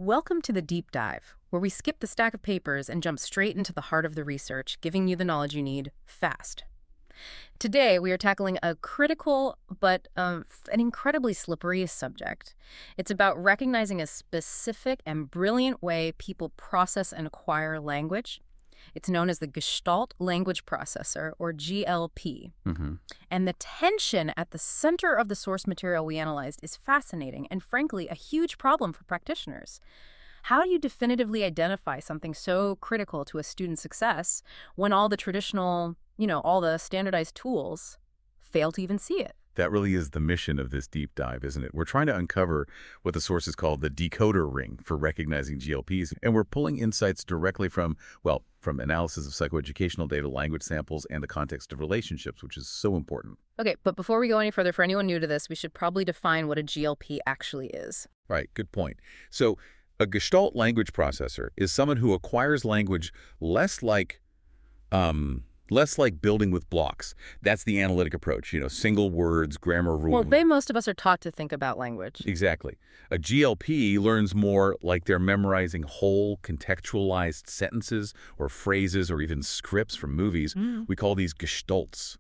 Welcome to the deep dive, where we skip the stack of papers and jump straight into the heart of the research, giving you the knowledge you need fast. Today, we are tackling a critical but an incredibly slippery subject. It's about recognizing a specific and brilliant way people process and acquire language. It's known as the Gestalt language processor, or GLP. And the tension at the center of the source material we analyzed is fascinating and, frankly, a huge problem for practitioners. How do you definitively identify something so critical to a student's success when all the traditional, all the standardized tools fail to even see it? That really is the mission of this deep dive, isn't it? We're trying to uncover what the sources call the decoder ring for recognizing GLPs, and we're pulling insights directly from analysis of psychoeducational data, language samples, and the context of relationships, which is so important. Okay, but before we go any further, for anyone new to this, we should probably define what a GLP actually is. Right, good point. So a Gestalt language processor is someone who acquires language less like building with blocks. That's the analytic approach, single words, grammar rules. Well, most of us are taught to think about language. Exactly. A GLP learns more like they're memorizing whole contextualized sentences or phrases or even scripts from movies. We call these gestalts.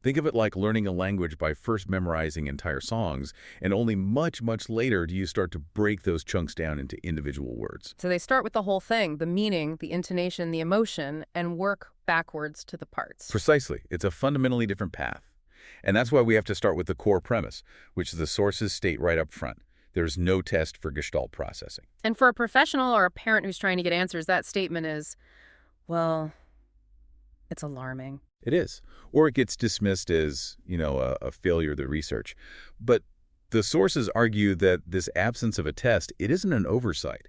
Think of it like learning a language by first memorizing entire songs, and only much, much later do you start to break those chunks down into individual words. So they start with the whole thing, the meaning, the intonation, the emotion, and work backwards to the parts. Precisely. It's a fundamentally different path. And that's why we have to start with the core premise, which the sources state right up front. There's no test for Gestalt processing. And for a professional or a parent who's trying to get answers, that statement is, well, it's alarming. It is. Or it gets dismissed as, a failure of the research. But the sources argue that this absence of a test, it isn't an oversight.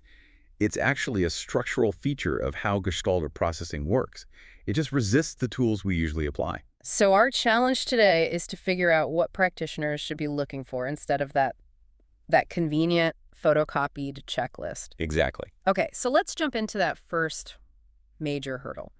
It's actually a structural feature of how Gestalt processing works. It just resists the tools we usually apply. So our challenge today is to figure out what practitioners should be looking for instead of that convenient photocopied checklist. Exactly. Okay, so let's jump into that first major hurdle.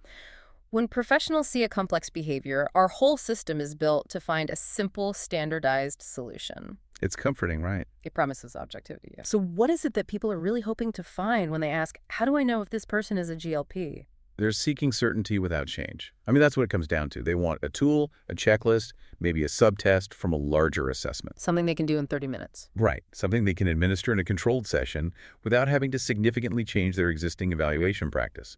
When professionals see a complex behavior, our whole system is built to find a simple, standardized solution. It's comforting, right? It promises objectivity. Yeah. So what is it that people are really hoping to find when they ask, how do I know if this person is a GLP? They're seeking certainty without change. That's what it comes down to. They want a tool, a checklist, maybe a subtest from a larger assessment. Something they can do in 30 minutes. Right. Something they can administer in a controlled session without having to significantly change their existing evaluation practice.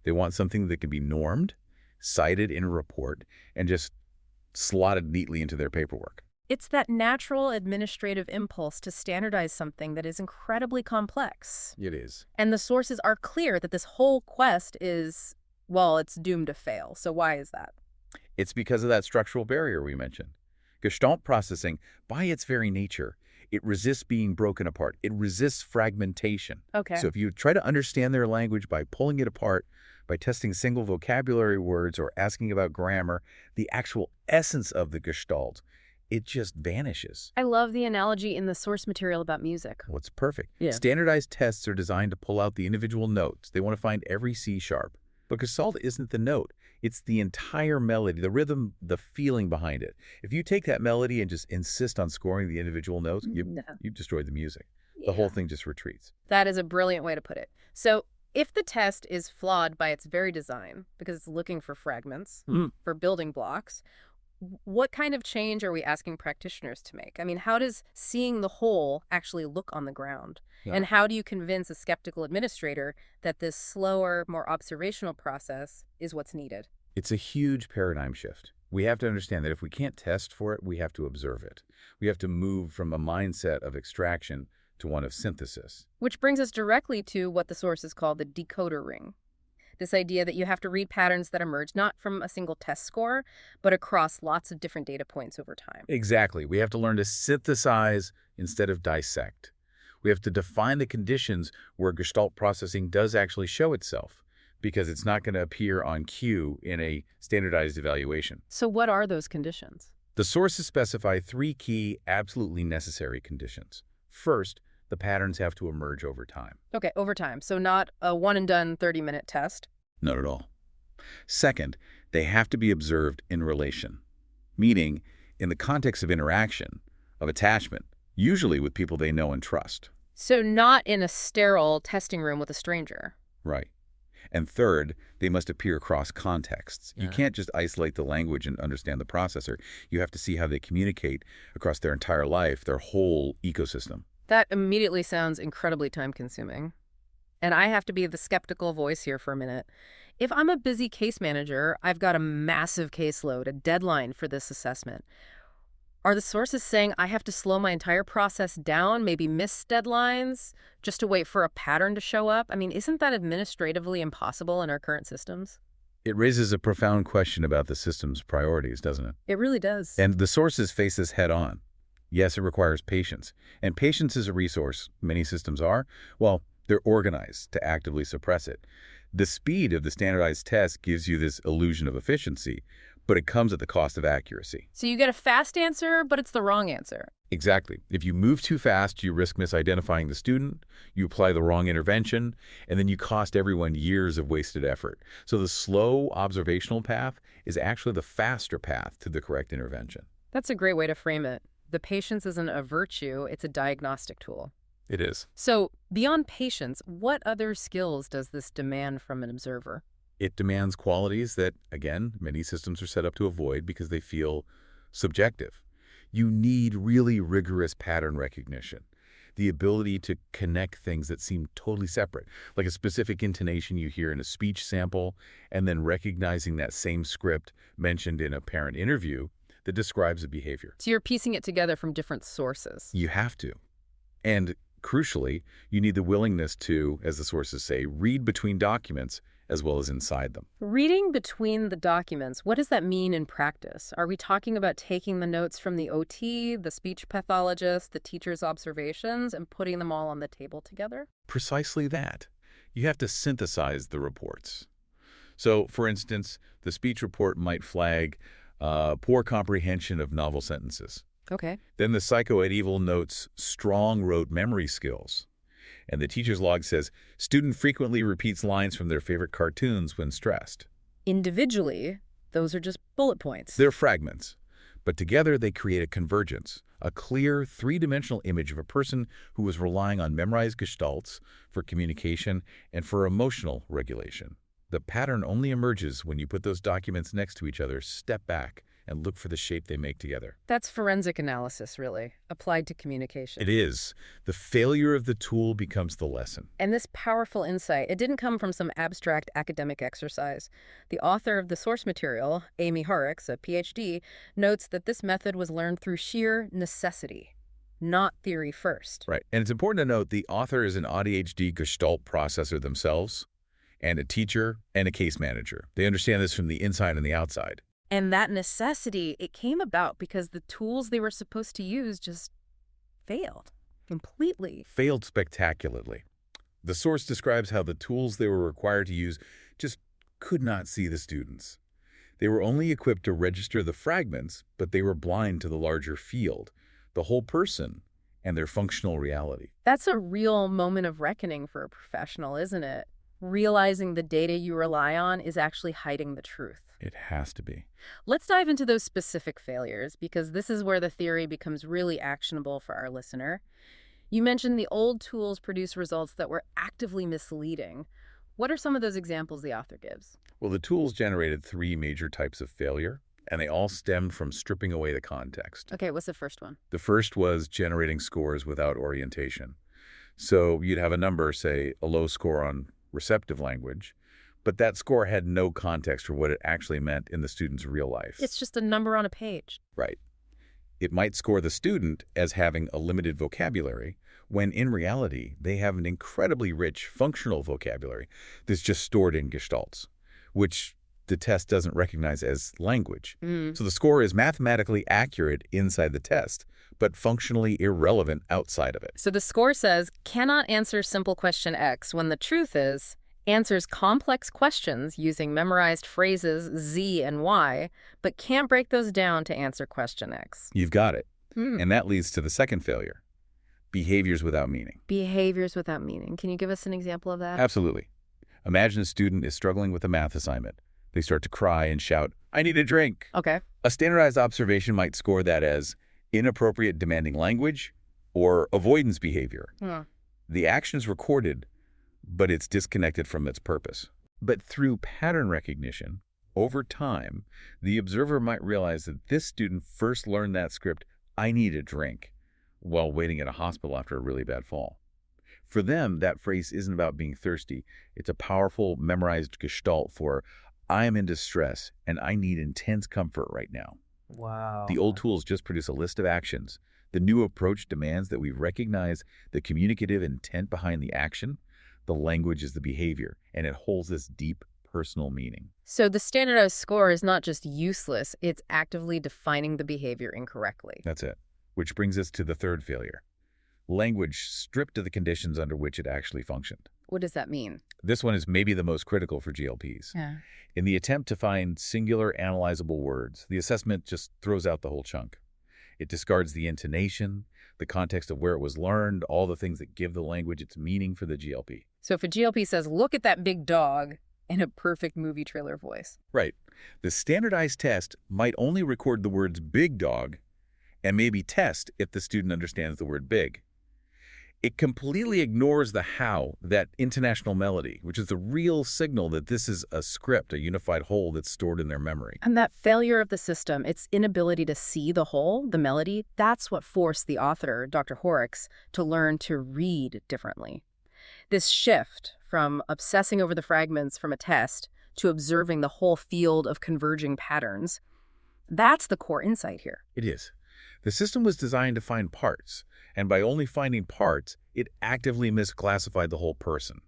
They want something that can be normed, cited in a report, and just slotted neatly into their paperwork. It's that natural administrative impulse to standardize something that is incredibly complex. It is. And the sources are clear that this whole quest is, it's doomed to fail. So why is that? It's because of that structural barrier we mentioned. Gestalt processing, by its very nature, it resists being broken apart. It resists fragmentation. Okay. So if you try to understand their language by pulling it apart, by testing single vocabulary words or asking about grammar, the actual essence of the Gestalt, it just vanishes. I love the analogy in the source material about music. Well, it's perfect. Yeah. Standardized tests are designed to pull out the individual notes. They want to find every C sharp. But Gestalt isn't the note. It's the entire melody, the rhythm, the feeling behind it. If you take that melody and just insist on scoring the individual notes, you've destroyed the music. The whole thing just retreats. That is a brilliant way to put it. So if the test is flawed by its very design, because it's looking for fragments, for building blocks, what kind of change are we asking practitioners to make? How does seeing the whole actually look on the ground? Yeah. And how do you convince a skeptical administrator that this slower, more observational process is what's needed? It's a huge paradigm shift. We have to understand that if we can't test for it, we have to observe it. We have to move from a mindset of extraction to one of synthesis. Which brings us directly to what the sources call the decoder ring. This idea that you have to read patterns that emerge not from a single test score, but across lots of different data points over time. Exactly. We have to learn to synthesize instead of dissect. We have to define the conditions where Gestalt processing does actually show itself, because it's not going to appear on cue in a standardized evaluation. So what are those conditions? The sources specify 3 key, absolutely necessary conditions. First, the patterns have to emerge over time. Okay, over time. So not a one-and-done 30-minute test? Not at all. Second, they have to be observed in relation, meaning in the context of interaction, of attachment, usually with people they know and trust. So not in a sterile testing room with a stranger. Right. And third, they must appear across contexts. You Yeah. can't just isolate the language and understand the processor. You have to see how they communicate across their entire life, their whole ecosystem. That immediately sounds incredibly time-consuming. And I have to be the skeptical voice here for a minute. If I'm a busy case manager, I've got a massive caseload, a deadline for this assessment. Are the sources saying I have to slow my entire process down, maybe miss deadlines, just to wait for a pattern to show up? I mean, isn't that administratively impossible in our current systems? It raises a profound question about the system's priorities, doesn't it? It really does. And the sources face this head on. Yes, it requires patience. And patience is a resource. Many systems are. Well, they're organized to actively suppress it. The speed of the standardized test gives you this illusion of efficiency, but it comes at the cost of accuracy. So you get a fast answer, but it's the wrong answer. Exactly. If you move too fast, you risk misidentifying the student, you apply the wrong intervention, and then you cost everyone years of wasted effort. So the slow observational path is actually the faster path to the correct intervention. That's a great way to frame it. The patience isn't a virtue, it's a diagnostic tool. It is. So beyond patience, what other skills does this demand from an observer? It demands qualities that, again, many systems are set up to avoid because they feel subjective. You need really rigorous pattern recognition, the ability to connect things that seem totally separate, like a specific intonation you hear in a speech sample, and then recognizing that same script mentioned in a parent interview that describes a behavior. So you're piecing it together from different sources. You have to. And crucially, you need the willingness to, as the sources say, read between documents as well as inside them. Reading between the documents, what does that mean in practice? Are we talking about taking the notes from the OT, the speech pathologist, the teacher's observations, and putting them all on the table together? Precisely that. You have to synthesize the reports. So, for instance, the speech report might flag poor comprehension of novel sentences. Okay. Then the psychoeval notes strong rote memory skills. And the teacher's log says, student frequently repeats lines from their favorite cartoons when stressed. Individually, those are just bullet points. They're fragments, but together they create a convergence, a clear three-dimensional image of a person who was relying on memorized gestalts for communication and for emotional regulation. The pattern only emerges when you put those documents next to each other, step back, and look for the shape they make together. That's forensic analysis, really, applied to communication. It is. The failure of the tool becomes the lesson. And this powerful insight, it didn't come from some abstract academic exercise. The author of the source material, Jaime Hoerricks, a PhD, notes that this method was learned through sheer necessity, not theory first. Right. And it's important to note the author is an ADHD Gestalt processor themselves, and a teacher and a case manager. They understand this from the inside and the outside. And that necessity, it came about because the tools they were supposed to use just failed completely. Failed spectacularly. The source describes how the tools they were required to use just could not see the students. They were only equipped to register the fragments, but they were blind to the larger field, the whole person, and their functional reality. That's a real moment of reckoning for a professional, isn't it? Realizing the data you rely on is actually hiding the truth. It has to be. Let's dive into those specific failures, because this is where the theory becomes really actionable for our listener. You mentioned the old tools produce results that were actively misleading. What are some of those examples the author gives? Well, the tools generated three major types of failure, and they all stemmed from stripping away the context. Okay, what's the first one? The first was generating scores without orientation. So you'd have a number, say, a low score on receptive language, but that score had no context for what it actually meant in the student's real life. It's just a number on a page. Right. It might score the student as having a limited vocabulary, when in reality, they have an incredibly rich functional vocabulary that's just stored in gestalts, which the test doesn't recognize as language. So the score is mathematically accurate inside the test, but functionally irrelevant outside of it. So the score says, cannot answer simple question X, when the truth is, answers complex questions using memorized phrases Z and Y, but can't break those down to answer question X. You've got it. And that leads to the second failure, behaviors without meaning. Behaviors without meaning. Can you give us an example of that? Absolutely. Imagine a student is struggling with a math assignment. They start to cry and shout, "I need a drink." Okay. A standardized observation might score that as inappropriate demanding language or avoidance behavior. The action is recorded, but it's disconnected from its purpose. But through pattern recognition, over time, the observer might realize that this student first learned that script, "I need a drink," while waiting at a hospital after a really bad fall. For them, that phrase isn't about being thirsty. It's a powerful, memorized gestalt for, "I am in distress and I need intense comfort right now." The old Wow. tools just produce a list of actions. The new approach demands that we recognize the communicative intent behind the action. The language is the behavior, and it holds this deep personal meaning. So the standardized score is not just useless, it's actively defining the behavior incorrectly. That's it. Which brings us to the third failure. Language stripped of the conditions under which it actually functioned. What does that mean? This one is maybe the most critical for GLPs. Yeah. In the attempt to find singular analyzable words, the assessment just throws out the whole chunk. It discards the intonation, the context of where it was learned, all the things that give the language its meaning for the GLP. So if a GLP says, "Look at that big dog," in a perfect movie trailer voice. Right. The standardized test might only record the words "big dog" and maybe test if the student understands the word "big." It completely ignores the how, that international melody, which is the real signal that this is a script, a unified whole that's stored in their memory. And that failure of the system, its inability to see the whole, the melody, that's what forced the author, Dr. Hoerricks, to learn to read differently. This shift from obsessing over the fragments from a test to observing the whole field of converging patterns, that's the core insight here. It is. The system was designed to find parts, and by only finding parts, it actively misclassified the whole person.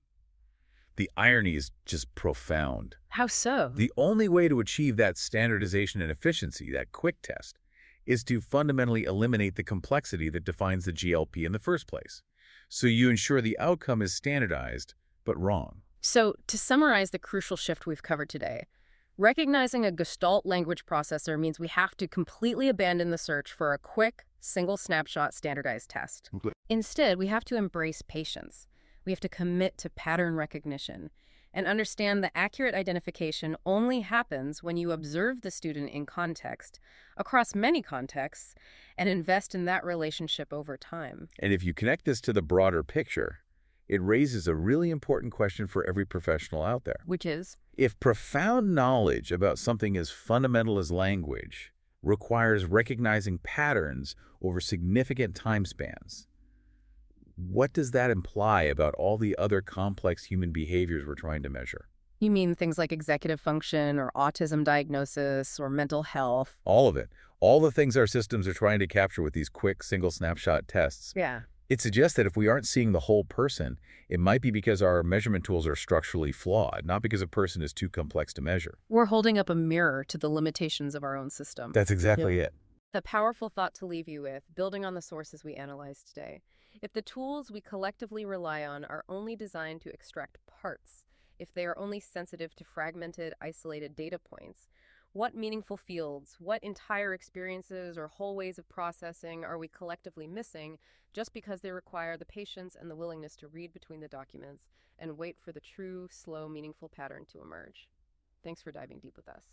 The irony is just profound. How so? The only way to achieve that standardization and efficiency, that quick test, is to fundamentally eliminate the complexity that defines the GLP in the first place. So you ensure the outcome is standardized, but wrong. So, to summarize the crucial shift we've covered today, recognizing a Gestalt language processor means we have to completely abandon the search for a quick, single snapshot standardized test. Instead, we have to embrace patience. We have to commit to pattern recognition and understand that accurate identification only happens when you observe the student in context, across many contexts, and invest in that relationship over time. And if you connect this to the broader picture, it raises a really important question for every professional out there. Which is? If profound knowledge about something as fundamental as language requires recognizing patterns over significant time spans, what does that imply about all the other complex human behaviors we're trying to measure? You mean things like executive function or autism diagnosis or mental health? All of it. All the things our systems are trying to capture with these quick single snapshot tests. Yeah. It suggests that if we aren't seeing the whole person, it might be because our measurement tools are structurally flawed, not because a person is too complex to measure. We're holding up a mirror to the limitations of our own system. That's exactly it. A powerful thought to leave you with, building on the sources we analyzed today. If the tools we collectively rely on are only designed to extract parts, if they are only sensitive to fragmented, isolated data points, what meaningful fields, what entire experiences or whole ways of processing are we collectively missing just because they require the patience and the willingness to read between the documents and wait for the true, slow, meaningful pattern to emerge? Thanks for diving deep with us.